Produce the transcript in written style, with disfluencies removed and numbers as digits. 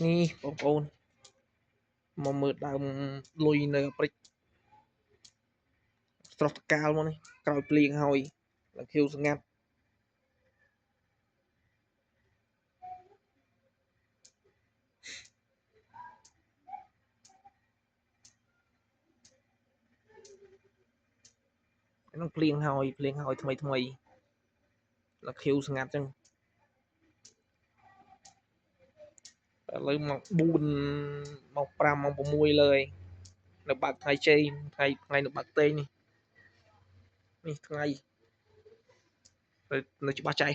នេះបងប្អូនមកមើលដើមលុយនៅអាព្រិចស្រស់តកាលមកនេះក្រោយភ្លៀងហើយឡើងខៀវស្ងាត់ហ្នឹងភ្លៀងហើយថ្មីឡើងខៀវស្ងាត់ចឹងឥឡូវមក4មក5មក6លើយនៅបាក់ថ្ងៃជ័យថ្ងៃនៅបាក់តេងនេះថ្ងៃនៅច្បាស់ចៃ